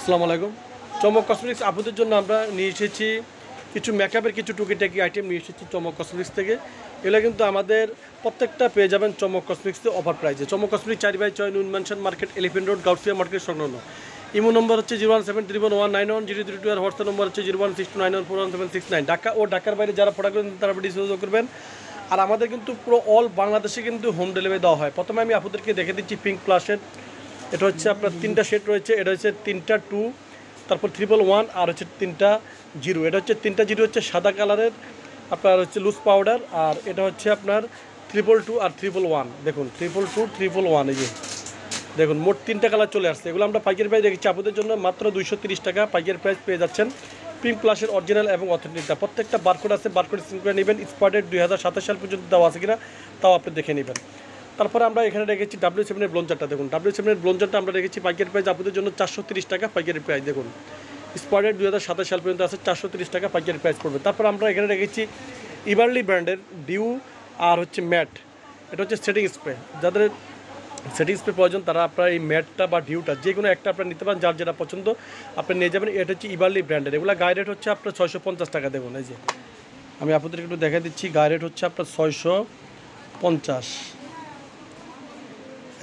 আসসালামু আলাইকুম। চমক কসমেটিক্স আপুদের জন্য আমরা নিয়ে এসেছি কিছু মেকআপের কিছু টুকিটাকি আইটেম নিয়ে এসেছি চমক কসমেটিক্স থেকে। এগুলো কিন্তু আমাদের প্রত্যেকটা পেয়ে যাবেন চমক কসমেটিক্সে অফার প্রাইজে। চমক কসমেটিক্স 4/6 নুন mansion market, elephant road, Gausia market সংলগ্ন। ইমো নম্বর হচ্ছে 01731191032 আর হোয়াটসঅ্যাপ নম্বর হচ্ছে 01629941769। ঢাকা ও ঢাকার বাইরে যারা প্রোডাক্ট করবেন তারা যোগাযোগ করবেন। আর আমাদের কিন্তু পুরো অল বাংলাদেশে কিন্তু হোম ডেলিভারি দেওয়া হয়। প্রথমে আমি আপনাদেরকে দেখে দিচ্ছি পিঙ্ক প্লাসের। এটা হচ্ছে আপনার 3টা শেড রয়েছে। এটা হচ্ছে 3টা 2, তারপর 111 আর হচ্ছে 3টা 0। এটা হচ্ছে 3টা 0 হচ্ছে সাদা কালারের আপনার হচ্ছে লুজ পাউডার। আর এটা হচ্ছে আপনার 222 আর 111। দেখুন 222 111, এই যে দেখুন মোট 3টা কালার চলে আসছে। এগুলো আমরা পাইকারি প্রাইস রেখেছি আপনাদের জন্য মাত্র 230 টাকা পাইকারি প্রাইস পেয়ে যাচ্ছেন। পিঙ্ক প্লাসের অরিজিনাল এবং অথেন্টিকটা প্রত্যেকটা বারকোড আছে, বারকোড স্ক্যান করে নেবেন। এক্সপায়ার্ড 2027 সাল পর্যন্ত দেওয়া আছে কিনা তাও আপনি দেখে নেবেন। তারপরে আমরা এখানে রেখেছি W7 এর ব্লোঞ্জারটা। দেখুন W7 এর ব্লোঞ্জারটা আমরা রেখেছি পাইকারি প্রাইস আপনাদের জন্য 430 টাকা পাইকারি প্রাইস। দেখুন এক্সপায়ার্ড 2027 সাল পর্যন্ত আছে, 430 টাকা পাইকারি প্রাইস পড়বে। তারপর আমরা এখানে রেখেছি ইভারলি ব্র্যান্ডের ডিউ আর হচ্ছে ম্যাট। এটা হচ্ছে সেটিং স্প্রে। যাদের সেটিং স্প্রে প্রয়োজন তারা আপনার এই ম্যাটটা বা ডিউটা যে কোনো একটা আপনার নিতে পারেন, যার যেটা পছন্দ আপনি নিয়ে যাবেন। এটা হচ্ছে ইভারলি ব্র্যান্ডের। এগুলো গায়ে রেট হচ্ছে আপনার 650 টাকা। দেখুন এই যে আমি আপনাদের একটু দেখা দিচ্ছি, গায়ে রেট হচ্ছে আপনার 650,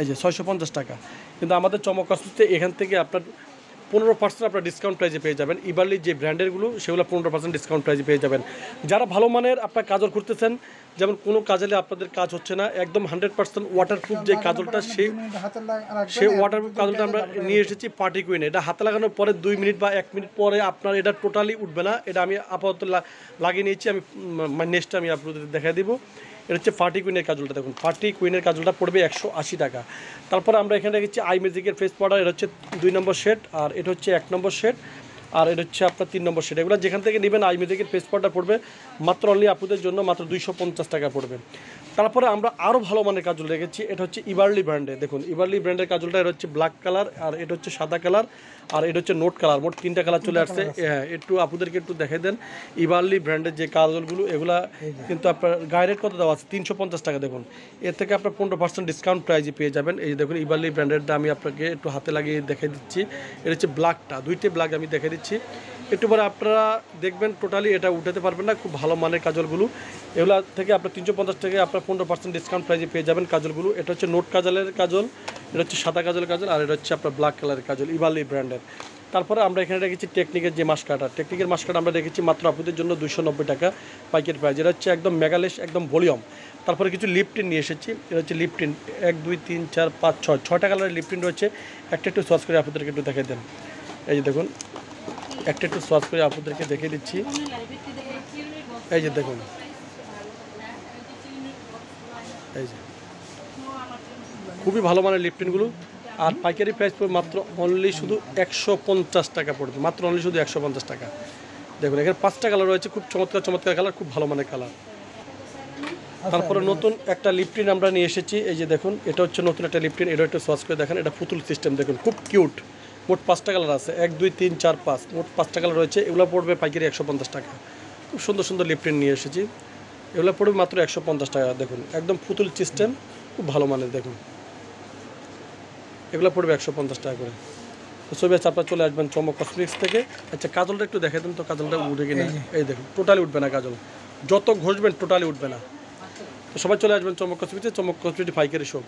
এই যে 650 টাকা। কিন্তু আমাদের চমক কসমেটিক্সে এখান থেকে আপনার 15% আপনার ডিসকাউন্ট প্রাইজে পেয়ে যাবেন। ইভারলি যে ব্র্যান্ডেরগুলো সেগুলো 15% ডিসকাউন্ট প্রাইজে পেয়ে যাবেন। যারা ভালো মানের আপনার কাজল করতেছেন, যেমন কোনো কাজলে আপনাদের কাজ হচ্ছে না, একদম 100% ওয়াটারপ্রুফ যে কাজলটা সেই ওয়াটারপ্রুফ কাজলটা আমরা নিয়ে এসেছি পার্টি কুইনে। এটা হাতে লাগানোর পরে 2 মিনিট বা 1 মিনিট পরে আপনার এটা টোটালি উঠবে না। এটা আমি আপাতত লাগিয়ে নিয়েছি, আমি নেক্সট আমি আপনাদের দেখা দিব। এটা হচ্ছে পার্টি কুইনের কাজলটা। দেখুন পার্টি কুইনের কাজলটা পড়বে 180 টাকা। তারপরে আমরা এখানে রেখেছি আই ম্যাজিকের ফেস পাউডার। এটা হচ্ছে 2 নম্বর শেড, আর এটা হচ্ছে 1 নম্বর শেড, আর এটা হচ্ছে আপনার 3 নম্বর শেড। এগুলো যেখান থেকে নেবেন আই ম্যাজিকের ফেস পাউডার পড়বে মাত্র অনলি আপনাদের জন্য মাত্র 250 টাকা পড়বে। তারপরে আমরা আরও ভালো মানের কাজল রেখেছি। এটা হচ্ছে ইভারলি ব্র্যান্ডে। দেখুন ইভারলি ব্র্যান্ডের কাজলটা এটা হচ্ছে ব্ল্যাক কালার, আর এটা হচ্ছে সাদা কালার, আর এটা হচ্ছে নোট কালার। মোট 3টা কালার চলে আসছে। হ্যাঁ, একটু আপনাদেরকে একটু দেখে দেন ইভারলি ব্র্যান্ডের যে কাজলগুলো। এগুলা কিন্তু আপনার গায়ে রেট কত দেওয়া আছে 350 টাকা। দেখুন এর থেকে আপনার 15% ডিসকাউন্ট প্রাইজে পেয়ে যাবেন। এই দেখুন ইভারলি ব্র্যান্ডেরটা আমি আপনাকে একটু হাতে লাগিয়ে দেখে দিচ্ছি। এটা হচ্ছে ব্ল্যাকটা, 2টে ব্ল্যাক আমি দেখে দিচ্ছি। একটু পরে আপনারা দেখবেন টোটালি এটা উঠাতে পারবেন না, খুব ভালো মানের কাজলগুলো। এগুলো থেকে আপনার 350 টাকা আপনার 15% ডিসকাউন্ট প্রাইজে পেয়ে যাবেন কাজলগুলো। এটা হচ্ছে নোট কাজলের কাজল, এটা হচ্ছে সাদা কাজলের কাজল, আর এটা হচ্ছে আপনার ব্ল্যাক কালারের কাজল ইভারলি ব্র্যান্ডের। তারপরে আমরা এখানে রেখেছি টেকনিকের যে মাস্কাটা। টেকনিকের মাস্কাটা আমরা রেখেছি মাত্র আপনাদের জন্য 290 টাকা পাইকারি প্রাইস। এটা হচ্ছে একদম মেগালেশ, একদম ভলিউম। তারপরে কিছু লিপটিন নিয়ে এসেছি। এটা হচ্ছে লিপটিন 1 2 3 4 5 6 6টা কালারের লিপটিন রয়েছে। একটা একটু সস করে আপনাদেরকে একটু দেখে দেন। এই যে দেখুন একটা একটু সস করে আপনাদেরকে দেখিয়ে দিচ্ছি। এই যে দেখুন, এই যে খুবই ভালো মানের লিপটিনগুলো। আর পাইকারি প্রাইস পড়বে মাত্র অনলি শুধু 150 টাকা পড়বে, মাত্র অনলি শুধু 150 টাকা। দেখুন এখানে 5টা কালার রয়েছে, খুব চমৎকার চমৎকার কালার, খুব ভালো মানের কালার। তারপরে নতুন একটা লিপটিন আমরা নিয়ে এসেছি। এই যে দেখুন এটা হচ্ছে নতুন একটা লিপটিন। এটা একটু সস করে দেখেন, এটা পুতুল সিস্টেম। দেখুন খুব কিউট। মোট 5টা কালার আছে, 1 2 3 4 5, মোট 5টা কালার রয়েছে। এগুলো পড়বে পাইকারি 150 টাকা। খুব সুন্দর সুন্দর লিপটিন নিয়ে এসেছি। এগুলো পড়বে মাত্র 150 টাকা। দেখুন একদম পুতুল সিস্টেম, খুব ভালো মানের। দেখুন এগুলো পড়বে 150 টাকা করে। তো ছবি আছে, আপনারা চলে আসবেন চমক কসমেটিক্স থেকে। আচ্ছা কাজলটা একটু দেখে দেন তো, কাজলটা উঠে কিনা। এই দেখুন টোটালি উঠবে না কাজল, যত ঘষবেন টোটালি উঠবে না। তো সবাই চলে আসবেন চমক কসমেটিক্সে, চমক কসমেটিক্স পাইকারি শপ।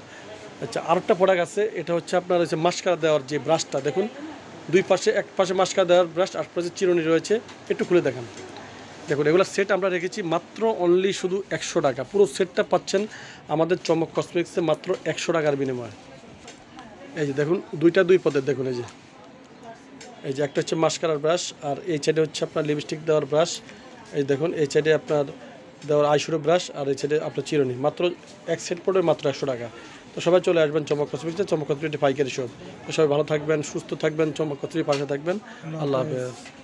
আচ্ছা আরেকটা প্রোডাক্ট আছে, এটা হচ্ছে আপনার হচ্ছে মাস্কারা দেওয়ার যে ব্রাশটা। দেখুন দুই পাশে, এক পাশে মাস্কারা দেওয়ার ব্রাশ, আর পাশে চিরুনি রয়েছে। একটু খুলে দেখেন। দেখুন এগুলো সেট আমরা রেখেছি মাত্র অনলি শুধু 100 টাকা। পুরো সেটটা পাচ্ছেন আমাদের চমক কসমেটিক্সে মাত্র 100 টাকার বিনিময়ে। এই যে দেখুন 2টা 2 পদের। দেখুন এই যে একটা হচ্ছে মাস্কারার ব্রাশ, আর এই সাইডে হচ্ছে আপনার লিপস্টিক দেওয়ার ব্রাশ। এই দেখুন এই সাইডে আপনার দেওয়ার আইশ্যাডো ব্রাশ, আর এই সাইডে আপনার চিরুনি। মাত্র এক সেট পড়বে মাত্র 100 টাকা। তো সবাই চলে আসবেন চমক কসমেটিক্সে, চমক কসমেটিক্স পাইকারি শপ। তো সবাই ভালো থাকবেন, সুস্থ থাকবেন, চমক কসমেটিক্স পাশে থাকবেন। আল্লাহ হাফেজ।